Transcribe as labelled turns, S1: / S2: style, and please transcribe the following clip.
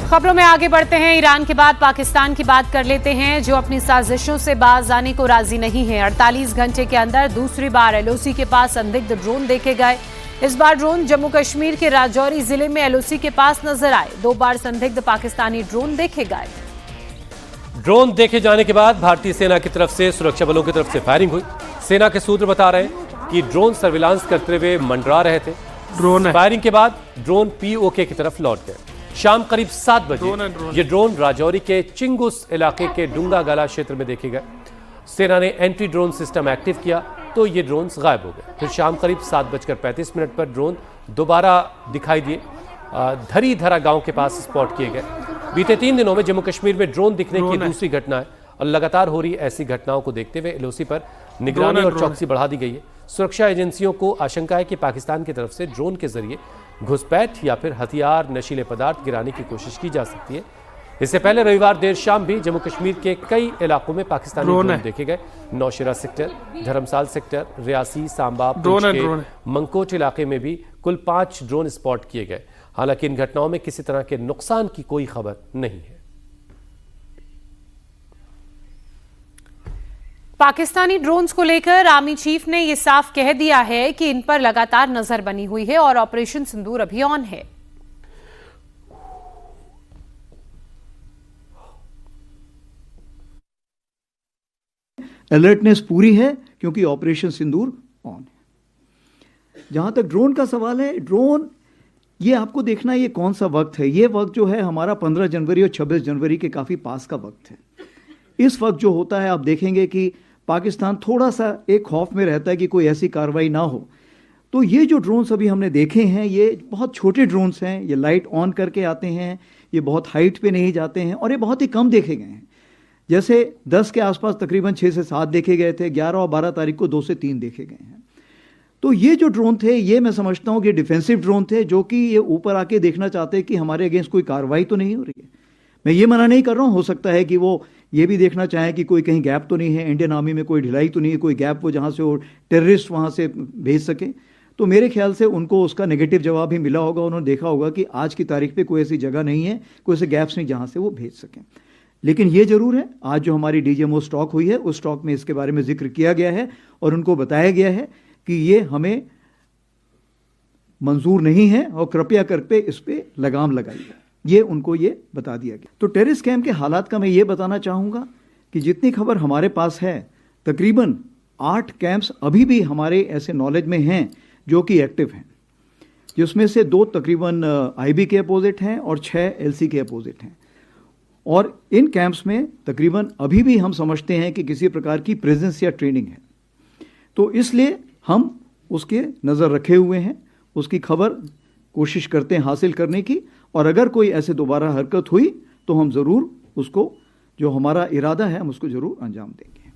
S1: खबरों में आगे बढ़ते हैं। ईरान के बाद पाकिस्तान की बात कर लेते हैं, जो अपनी साजिशों से बाज आने को राजी नहीं है। 48 घंटे के अंदर दूसरी बार एलओसी के पास संदिग्ध ड्रोन देखे गए। इस बार ड्रोन जम्मू कश्मीर के राजौरी जिले में एलओसी के पास नजर आए। 2 बार संदिग्ध पाकिस्तानी ड्रोन देखे गए।
S2: ड्रोन देखे जाने के बाद भारतीय सेना की तरफ से सुरक्षा बलों की तरफ से फायरिंग हुई। सेना के सूत्र बता रहे हैं कि ड्रोन सर्विलांस करते हुए मंडरा रहे थे। फायरिंग के बाद ड्रोन पीओके की तरफ लौट गए। शाम करीब 7 बजे ये ड्रोन राजौरी के चिंगुस इलाके के डूंगा गाला क्षेत्र में देखे गए। सेना ने एंटी ड्रोन सिस्टम एक्टिव किया तो ये ड्रोन गायब हो गए। फिर शाम करीब 7:35 पर ड्रोन दोबारा दिखाई दिए। धरी धरा गांव के पास स्पॉट किए गए। बीते 3 दिनों में जम्मू कश्मीर में ड्रोन दिखने की दूसरी घटना है और लगातार हो रही ऐसी घटनाओं को देखते हुए एलओसी पर निगरानी और चौकसी बढ़ा दी गई है। सुरक्षा एजेंसियों को आशंका है कि पाकिस्तान की तरफ से ड्रोन के जरिए घुसपैठ या फिर हथियार, नशीले पदार्थ गिराने की कोशिश की जा सकती है। इससे पहले रविवार देर शाम भी जम्मू कश्मीर के कई इलाकों में पाकिस्तानी ड्रोन देखे गए। नौशेरा सेक्टर, धर्मसाल सेक्टर, रियासी, सांबा, मंकोट इलाके में भी कुल 5 ड्रोन स्पॉट किए गए। हालांकि इन घटनाओं में किसी तरह के नुकसान की कोई खबर नहीं है।
S1: पाकिस्तानी ड्रोन्स को लेकर आर्मी चीफ ने यह साफ कह दिया है कि इन पर लगातार नजर बनी हुई है और ऑपरेशन सिंदूर अभी ऑन है।
S3: अलर्टनेस पूरी है क्योंकि ऑपरेशन सिंदूर ऑन है। जहां तक ड्रोन का सवाल है, ड्रोन ये आपको देखना ये कौन सा वक्त है। ये वक्त जो है हमारा 15 जनवरी और 26 जनवरी के काफ़ी पास का वक्त है। इस वक्त जो होता है आप देखेंगे कि पाकिस्तान थोड़ा सा एक खौफ में रहता है कि कोई ऐसी कार्रवाई ना हो। तो ये जो ड्रोन्स अभी हमने देखे हैं ये बहुत छोटे ड्रोन्स हैं। ये लाइट ऑन करके आते हैं, ये बहुत हाइट पे नहीं जाते हैं और ये बहुत ही कम देखे गए हैं। जैसे 10 के आसपास तकरीबन 6 से 7 देखे गए थे। 11 और 12 तारीख को 2 से 3 देखे गए हैं। तो ये जो ड्रोन थे ये मैं समझता हूँ कि डिफेंसिव ड्रोन थे, जो कि ये ऊपर आके देखना चाहते हैं कि हमारे अगेंस्ट कोई कार्रवाई तो नहीं हो रही है। मैं ये मना नहीं कर रहा हूँ, हो सकता है कि वो ये भी देखना चाहें कि कोई कहीं गैप तो नहीं है, इंडियन आर्मी में कोई ढिलाई तो नहीं है, कोई गैप वो जहाँ से वो टेररिस्ट वहाँ से भेज सके। तो मेरे ख्याल से उनको उसका नेगेटिव जवाब भी मिला होगा। उन्होंने देखा होगा कि आज की तारीख पे कोई ऐसी जगह नहीं है, कोई ऐसे गैप्स नहीं जहाँ से वो भेज सकें। लेकिन ये जरूर है, आज जो हमारी डीजीएमओ स्टॉक हुई है उस स्टॉक में इसके बारे में जिक्र किया गया है और उनको बताया गया है कि ये हमें मंजूर नहीं है और कृपया करके इस पे लगाम लगाइए। ये उनको ये बता दिया गया। तो टेररिस्ट कैंप के हालात का मैं ये बताना चाहूँगा कि जितनी खबर हमारे पास है, तकरीबन 8 कैंप्स अभी भी हमारे ऐसे नॉलेज में हैं जो कि एक्टिव हैं, जिसमें से 2 तकरीबन आईबी के अपोजिट हैं और 6 एलसी के अपोजिट हैं। और इन कैंप्स में तकरीबन अभी भी हम समझते हैं कि किसी प्रकार की प्रेजेंस या ट्रेनिंग है। तो इसलिए हम उसके नज़र रखे हुए हैं, उसकी खबर कोशिश करते हैं हासिल करने की, और अगर कोई ऐसे दोबारा हरकत हुई तो हम ज़रूर उसको, जो हमारा इरादा है, हम उसको ज़रूर अंजाम देंगे।